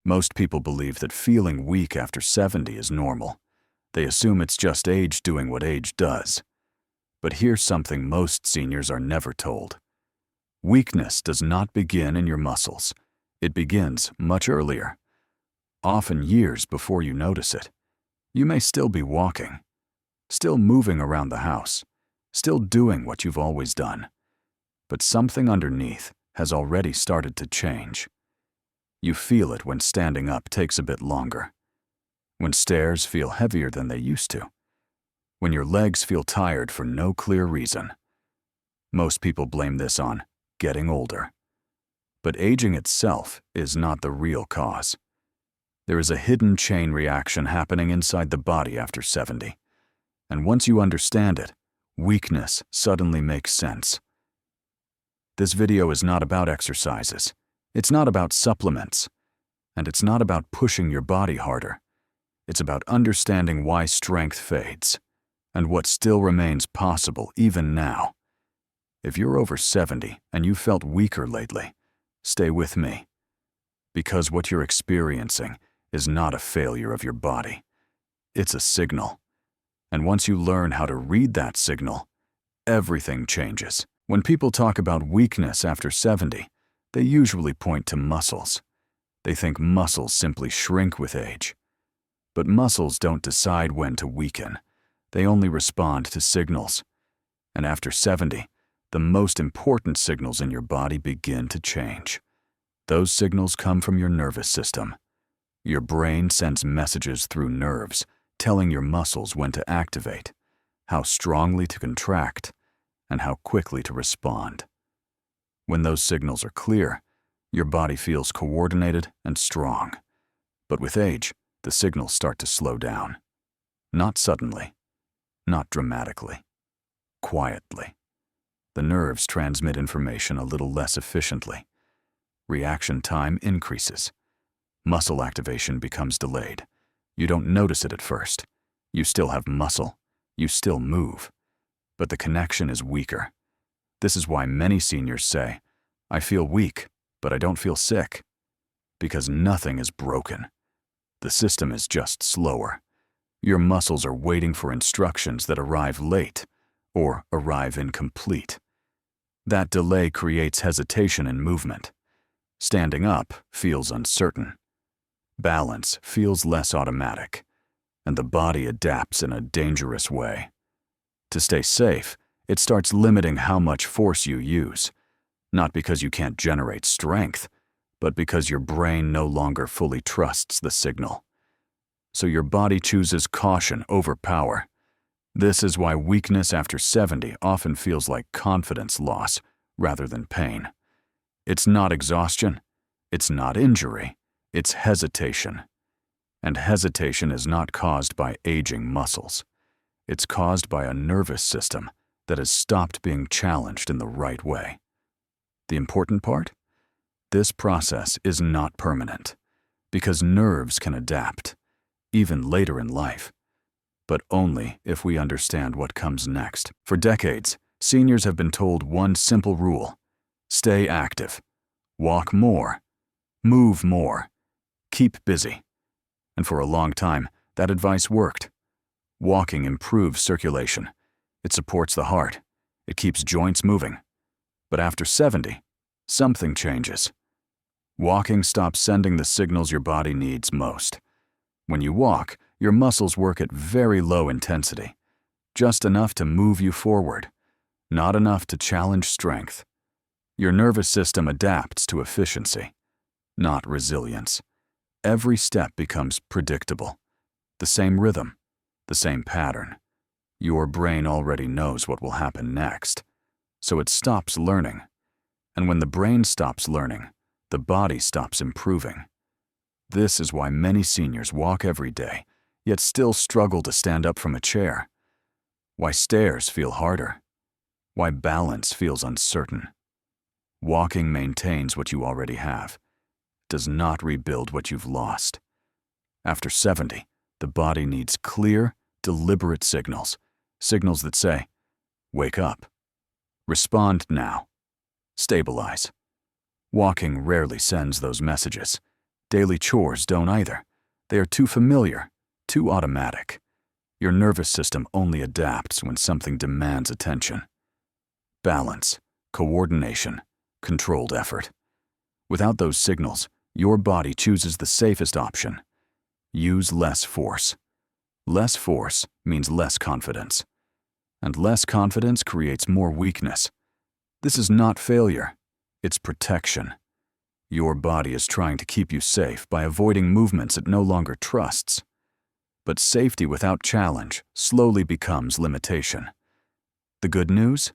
Most people believe that feeling weak after 70 is normal. They assume it's just age doing what age does. But here's something most seniors are never told. Weakness does not begin in your muscles. It begins much earlier, often years before you notice it. You may still be walking, still moving around the house, still doing what you've always done. But something underneath has already started to change. You feel it when standing up takes a bit longer, when stairs feel heavier than they used to, when your legs feel tired for no clear reason. Most people blame this on getting older. But aging itself is not the real cause. There is a hidden chain reaction happening inside the body after 70. And once you understand it, weakness suddenly makes sense. This video is not about exercises. It's not about supplements. And it's not about pushing your body harder. It's about understanding why strength fades and what still remains possible even now. If you're over 70 and you felt weaker lately, stay with me. Because what you're experiencing is not a failure of your body. It's a signal. And once you learn how to read that signal, everything changes. When people talk about weakness after 70, they usually point to muscles. They think muscles simply shrink with age. But muscles don't decide when to weaken. They only respond to signals. And after 70, the most important signals in your body begin to change. Those signals come from your nervous system. Your brain sends messages through nerves, telling your muscles when to activate, how strongly to contract, and how quickly to respond. When those signals are clear, your body feels coordinated and strong. But with age, the signals start to slow down. Not suddenly, not dramatically, quietly. The nerves transmit information a little less efficiently. Reaction time increases. Muscle activation becomes delayed. You don't notice it at first. You still have muscle. You still move. But the connection is weaker. This is why many seniors say, "I feel weak, but I don't feel sick." Because nothing is broken. The system is just slower. Your muscles are waiting for instructions that arrive late or arrive incomplete. That delay creates hesitation in movement. Standing up feels uncertain. Balance feels less automatic, and the body adapts in a dangerous way. To stay safe, it starts limiting how much force you use, not because you can't generate strength, but because your brain no longer fully trusts the signal. So your body chooses caution over power. This is why weakness after 70 often feels like confidence loss rather than pain. It's not exhaustion. It's not injury. It's hesitation. And hesitation is not caused by aging muscles. It's caused by a nervous system that has stopped being challenged in the right way. The important part? This process is not permanent, because nerves can adapt, even later in life, but only if we understand what comes next. For decades, seniors have been told one simple rule: stay active, walk more, move more, keep busy. And for a long time, that advice worked. Walking improves circulation. It supports the heart. It keeps joints moving. But after 70, something changes. Walking stops sending the signals your body needs most. When you walk, your muscles work at very low intensity, just enough to move you forward, not enough to challenge strength. Your nervous system adapts to efficiency, not resilience. Every step becomes predictable. The same rhythm, the same pattern. Your brain already knows what will happen next, so it stops learning. And when the brain stops learning, the body stops improving. This is why many seniors walk every day, yet still struggle to stand up from a chair. Why stairs feel harder. Why balance feels uncertain. Walking maintains what you already have, does not rebuild what you've lost. After 70, the body needs clear, deliberate signals. Signals that say, wake up, respond now, stabilize. Walking rarely sends those messages. Daily chores don't either. They are too familiar, too automatic. Your nervous system only adapts when something demands attention. Balance, coordination, controlled effort. Without those signals, your body chooses the safest option. Use less force. Less force means less confidence. And less confidence creates more weakness. This is not failure, it's protection. Your body is trying to keep you safe by avoiding movements it no longer trusts. But safety without challenge slowly becomes limitation. The good news?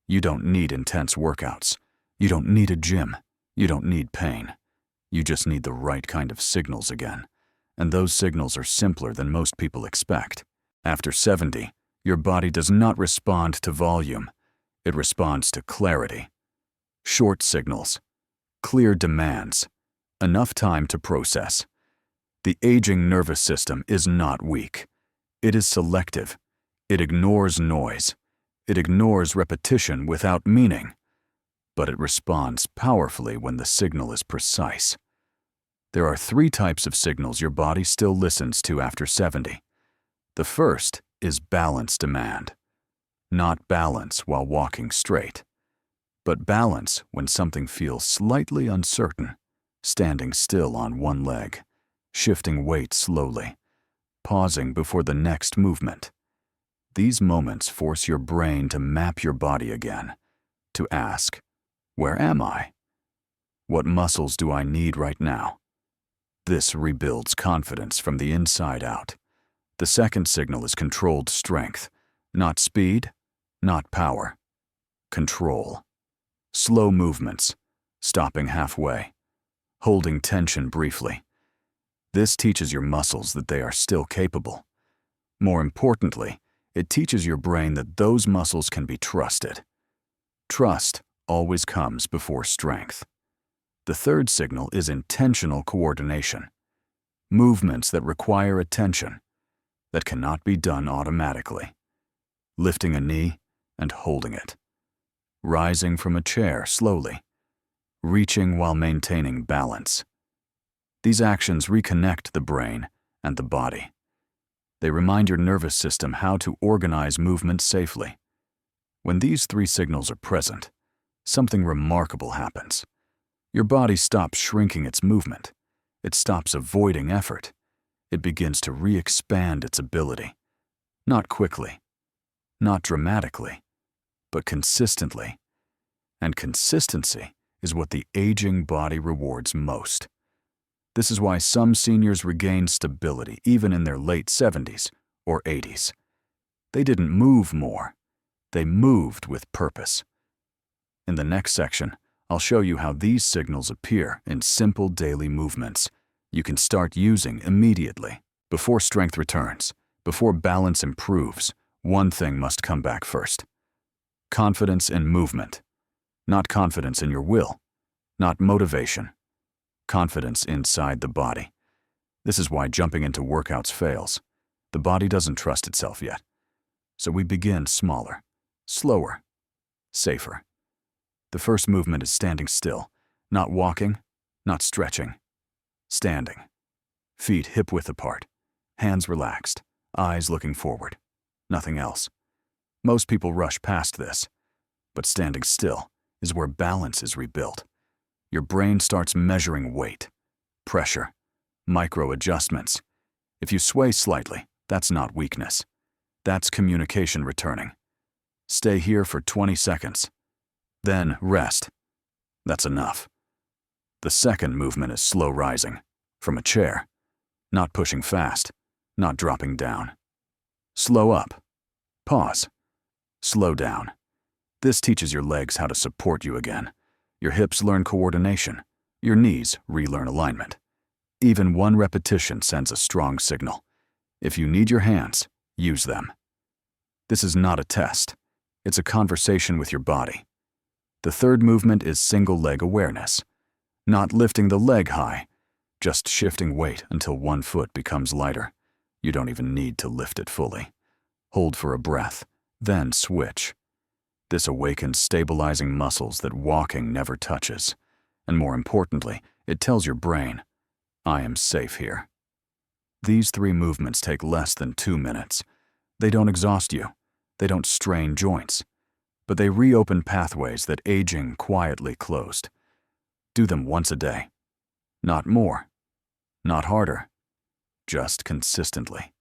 You don't need intense workouts. You don't need a gym. You don't need pain. You just need the right kind of signals again. And those signals are simpler than most people expect. After 70, your body does not respond to volume. It responds to clarity. Short signals. Clear demands. Enough time to process. The aging nervous system is not weak. It is selective. It ignores noise. It ignores repetition without meaning. But it responds powerfully when the signal is precise. There are 3 types of signals your body still listens to after 70. The first is balance demand. Not balance while walking straight, but balance when something feels slightly uncertain, standing still on one leg, shifting weight slowly, pausing before the next movement. These moments force your brain to map your body again, to ask, where am I? What muscles do I need right now? This rebuilds confidence from the inside out. The second signal is controlled strength, not speed, not power. Control. Slow movements, stopping halfway, holding tension briefly. This teaches your muscles that they are still capable. More importantly, it teaches your brain that those muscles can be trusted. Trust always comes before strength. The third signal is intentional coordination. Movements that require attention, that cannot be done automatically. Lifting a knee and holding it. Rising from a chair slowly. Reaching while maintaining balance. These actions reconnect the brain and the body. They remind your nervous system how to organize movement safely. When these 3 signals are present, something remarkable happens. Your body stops shrinking its movement. It stops avoiding effort. It begins to re-expand its ability. Not quickly, not dramatically, but consistently. And consistency is what the aging body rewards most. This is why some seniors regain stability even in their late 70s or 80s. They didn't move more. They moved with purpose. In the next section, I'll show you how these signals appear in simple daily movements you can start using immediately. Before strength returns, before balance improves, one thing must come back first. Confidence in movement. Not confidence in your will, not motivation. Confidence inside the body. This is why jumping into workouts fails. The body doesn't trust itself yet. So we begin smaller, slower, safer. The first movement is standing still, not walking, not stretching. Standing. Feet hip-width apart, hands relaxed, eyes looking forward. Nothing else. Most people rush past this, but standing still is where balance is rebuilt. Your brain starts measuring weight, pressure, micro-adjustments. If you sway slightly, that's not weakness. That's communication returning. Stay here for 20 seconds. Then rest. That's enough. The second movement is slow rising, from a chair. Not pushing fast, not dropping down. Slow up. Pause. Slow down. This teaches your legs how to support you again. Your hips learn coordination. Your knees relearn alignment. Even one repetition sends a strong signal. If you need your hands, use them. This is not a test. It's a conversation with your body. The third movement is single leg awareness. Not lifting the leg high, just shifting weight until one foot becomes lighter. You don't even need to lift it fully. Hold for a breath, then switch. This awakens stabilizing muscles that walking never touches. And more importantly, it tells your brain, I am safe here. These 3 movements take less than 2 minutes. They don't exhaust you. They don't strain joints. But they reopen pathways that aging quietly closed. Do them once a day. Not more. Not harder. Just consistently.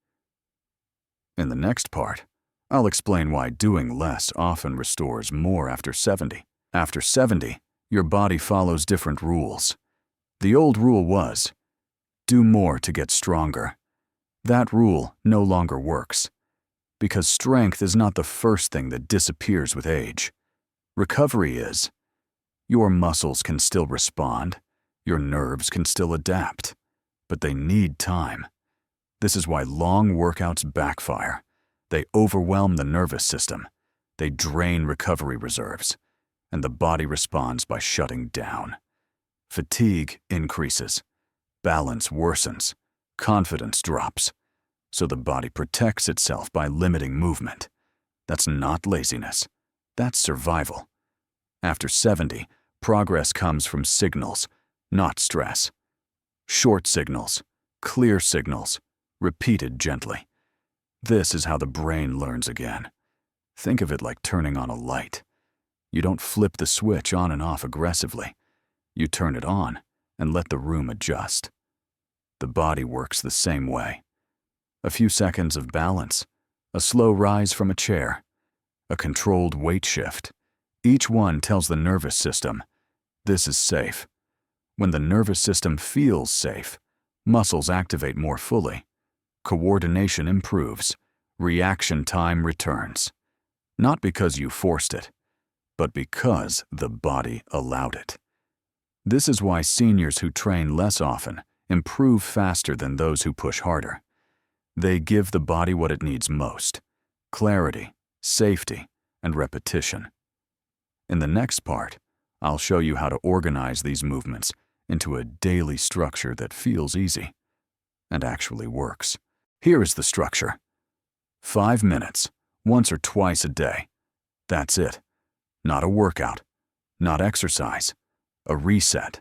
In the next part, I'll explain why doing less often restores more after 70. After 70, your body follows different rules. The old rule was, do more to get stronger. That rule no longer works, because strength is not the first thing that disappears with age. Recovery is. Your muscles can still respond, your nerves can still adapt, but they need time. This is why long workouts backfire. They overwhelm the nervous system, they drain recovery reserves, and the body responds by shutting down. Fatigue increases, balance worsens, confidence drops, so the body protects itself by limiting movement. That's not laziness, that's survival. After 70, progress comes from signals, not stress. Short signals, clear signals, repeated gently. This is how the brain learns again. Think of it like turning on a light. You don't flip the switch on and off aggressively. You turn it on and let the room adjust. The body works the same way. A few seconds of balance, a slow rise from a chair, a controlled weight shift. Each one tells the nervous system, this is safe. When the nervous system feels safe, muscles activate more fully. Coordination improves, reaction time returns. Not because you forced it, but because the body allowed it. This is why seniors who train less often improve faster than those who push harder. They give the body what it needs most: clarity, safety, and repetition. In the next part, I'll show you how to organize these movements into a daily structure that feels easy and actually works. Here is the structure. 5 minutes, once or twice a day. That's it. Not a workout, not exercise, a reset.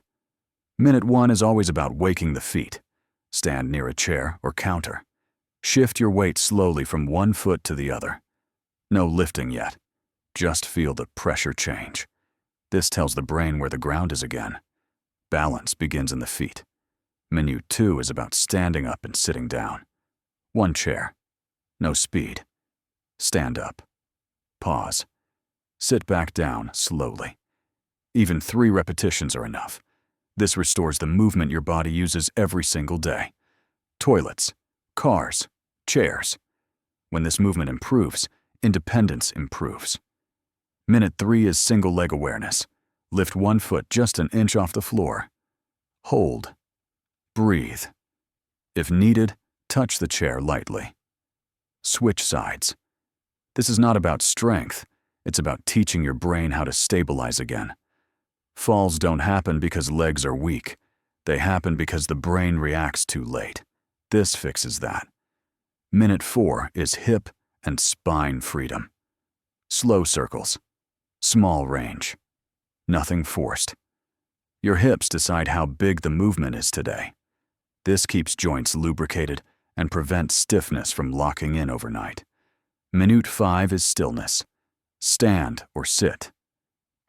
Minute 1 is always about waking the feet. Stand near a chair or counter. Shift your weight slowly from one foot to the other. No lifting yet. Just feel the pressure change. This tells the brain where the ground is again. Balance begins in the feet. Minute 2 is about standing up and sitting down. 1 chair. No speed. Stand up. Pause. Sit back down slowly. Even 3 repetitions are enough. This restores the movement your body uses every single day. Toilets, cars, chairs. When this movement improves, independence improves. Minute 3 is single leg awareness. Lift 1 foot just an inch off the floor. Hold. Breathe. If needed, touch the chair lightly. Switch sides. This is not about strength. It's about teaching your brain how to stabilize again. Falls don't happen because legs are weak. They happen because the brain reacts too late. This fixes that. Minute 4 is hip and spine freedom. Slow circles. Small range. Nothing forced. Your hips decide how big the movement is today. This keeps joints lubricated and prevents stiffness from locking in overnight. Minute 5 is stillness. Stand or sit.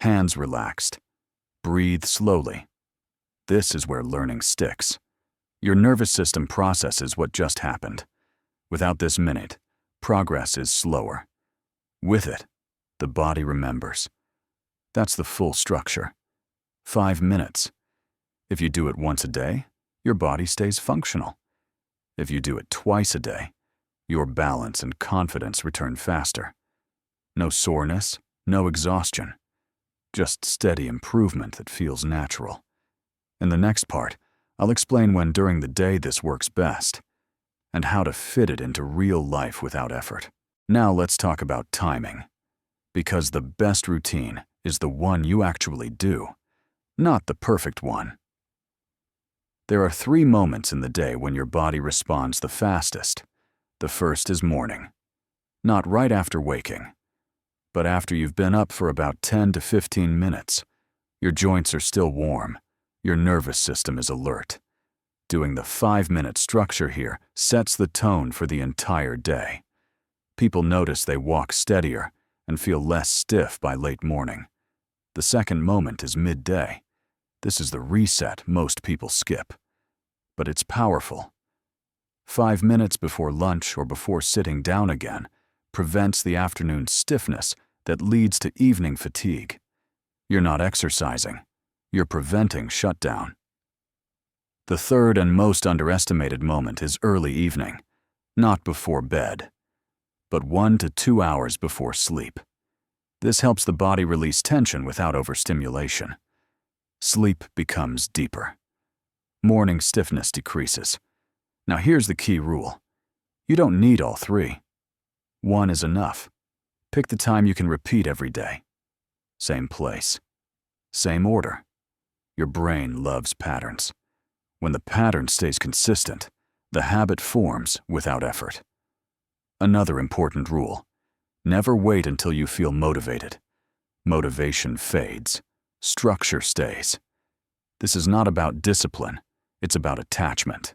Hands relaxed. Breathe slowly. This is where learning sticks. Your nervous system processes what just happened. Without this minute, progress is slower. With it, the body remembers. That's the full structure. 5 minutes. If you do it once a day, your body stays functional. If you do it twice a day, your balance and confidence return faster. No soreness, no exhaustion. Just steady improvement that feels natural. In the next part, I'll explain when during the day this works best, and how to fit it into real life without effort. Now let's talk about timing. Because the best routine is the one you actually do, not the perfect one. There are 3 moments in the day when your body responds the fastest. The first is morning. Not right after waking, but after you've been up for about 10 to 15 minutes. Your joints are still warm. Your nervous system is alert. Doing the 5-minute structure here sets the tone for the entire day. People notice they walk steadier and feel less stiff by late morning. The second moment is midday. This is the reset most people skip. But it's powerful. 5 minutes before lunch or before sitting down again prevents the afternoon stiffness that leads to evening fatigue. You're not exercising. You're preventing shutdown. The third and most underestimated moment is early evening, not before bed, but 1 to 2 hours before sleep. This helps the body release tension without overstimulation. Sleep becomes deeper. Morning stiffness decreases. Now here's the key rule. You don't need all three. One is enough. Pick the time you can repeat every day. Same place. Same order. Your brain loves patterns. When the pattern stays consistent, the habit forms without effort. Another important rule: never wait until you feel motivated. Motivation fades. Structure stays. This is not about discipline, it's about attachment.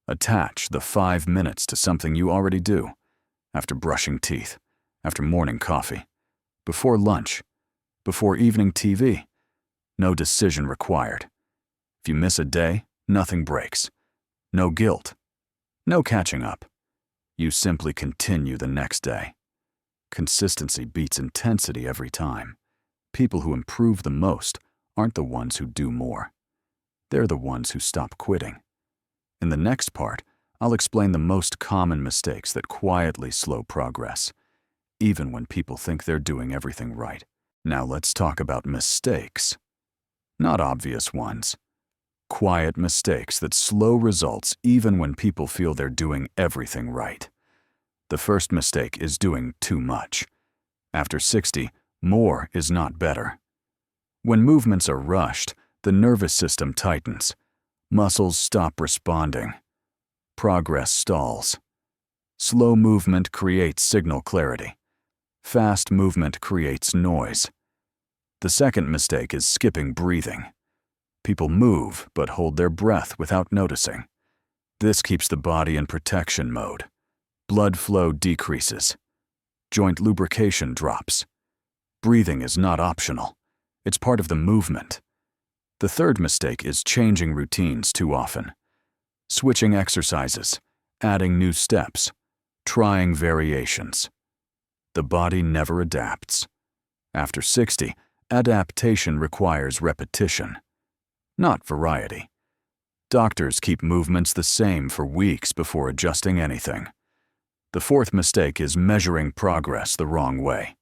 Attach the 5 minutes to something you already do, after brushing teeth, after morning coffee, before lunch, before evening TV. No decision required. If you miss a day, nothing breaks. No guilt. No catching up. You simply continue the next day. Consistency beats intensity every time. People who improve the most aren't the ones who do more. They're the ones who stop quitting. In the next part, I'll explain the most common mistakes that quietly slow progress, even when people think they're doing everything right. Now let's talk about mistakes. Not obvious ones. Quiet mistakes that slow results even when people feel they're doing everything right. The first mistake is doing too much. After 60, more is not better. When movements are rushed, the nervous system tightens. Muscles stop responding. Progress stalls. Slow movement creates signal clarity. Fast movement creates noise. The second mistake is skipping breathing. People move but hold their breath without noticing. This keeps the body in protection mode. Blood flow decreases. Joint lubrication drops. Breathing is not optional. It's part of the movement. The third mistake is changing routines too often. Switching exercises, adding new steps, trying variations. The body never adapts. After 60, adaptation requires repetition, not variety. Doctors keep movements the same for weeks before adjusting anything. The fourth mistake is measuring progress the wrong way.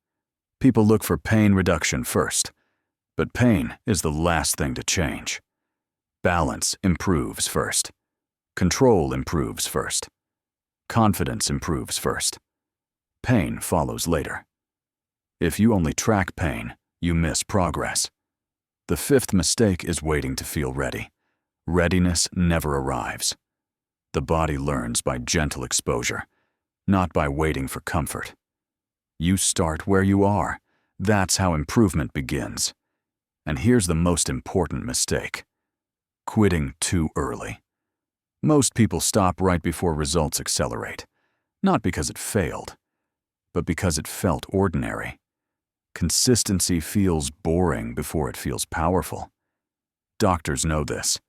People look for pain reduction first, but pain is the last thing to change. Balance improves first. Control improves first. Confidence improves first. Pain follows later. If you only track pain, you miss progress. The fifth mistake is waiting to feel ready. Readiness never arrives. The body learns by gentle exposure, not by waiting for comfort. You start where you are. That's how improvement begins. And here's the most important mistake: quitting too early. Most people stop right before results accelerate, not because it failed, but because it felt ordinary. Consistency feels boring before it feels powerful. Doctors know this.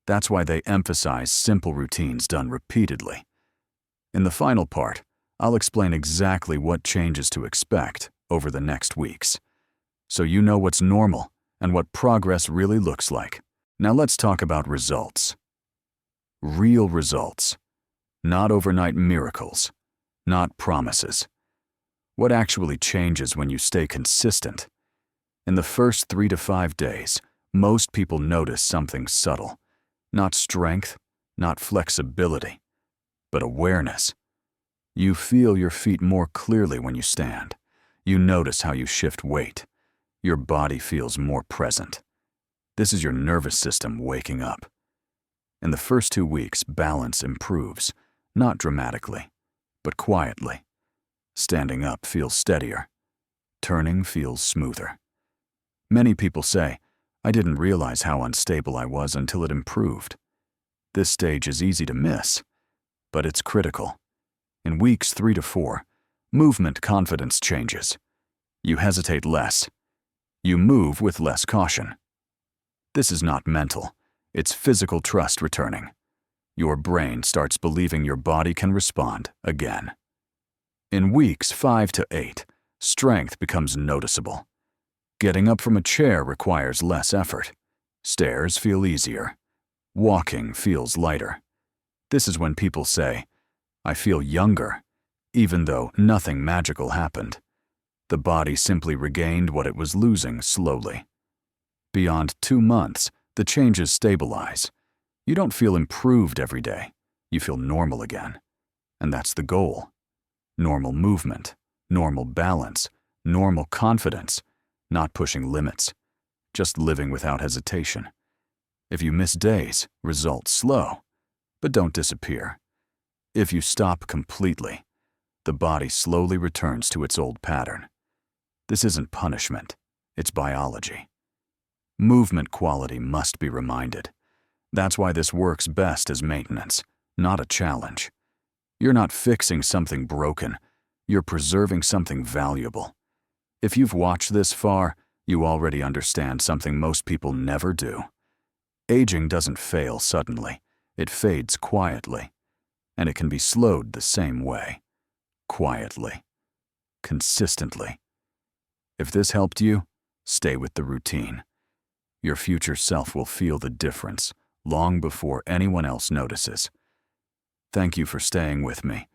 That's why they emphasize simple routines done repeatedly. In the final part, I'll explain exactly what changes to expect over the next weeks, so you know what's normal and what progress really looks like. Now let's talk about results. Real results. Not overnight miracles. Not promises. What actually changes when you stay consistent? In the first 3 to 5 days, most people notice something subtle. Not strength, not flexibility, but awareness. You feel your feet more clearly when you stand. You notice how you shift weight. Your body feels more present. This is your nervous system waking up. In the first 2 weeks, balance improves, not dramatically, but quietly. Standing up feels steadier. Turning feels smoother. Many people say, "I didn't realize how unstable I was until it improved." This stage is easy to miss, but it's critical. In weeks 3 to 4, movement confidence changes. You hesitate less. You move with less caution. This is not mental, it's physical trust returning. Your brain starts believing your body can respond again. In weeks 5 to 8, strength becomes noticeable. Getting up from a chair requires less effort. Stairs feel easier. Walking feels lighter. This is when people say, "I feel younger," even though nothing magical happened. The body simply regained what it was losing slowly. Beyond 2 months, the changes stabilize. You don't feel improved every day. You feel normal again. And that's the goal. Normal movement, normal balance, normal confidence, not pushing limits, just living without hesitation. If you miss days, results slow, but don't disappear. If you stop completely, the body slowly returns to its old pattern. This isn't punishment, it's biology. Movement quality must be reminded. That's why this works best as maintenance, not a challenge. You're not fixing something broken, you're preserving something valuable. If you've watched this far, you already understand something most people never do. Aging doesn't fail suddenly, it fades quietly. And it can be slowed the same way. Quietly. Consistently. If this helped you, stay with the routine. Your future self will feel the difference long before anyone else notices. Thank you for staying with me.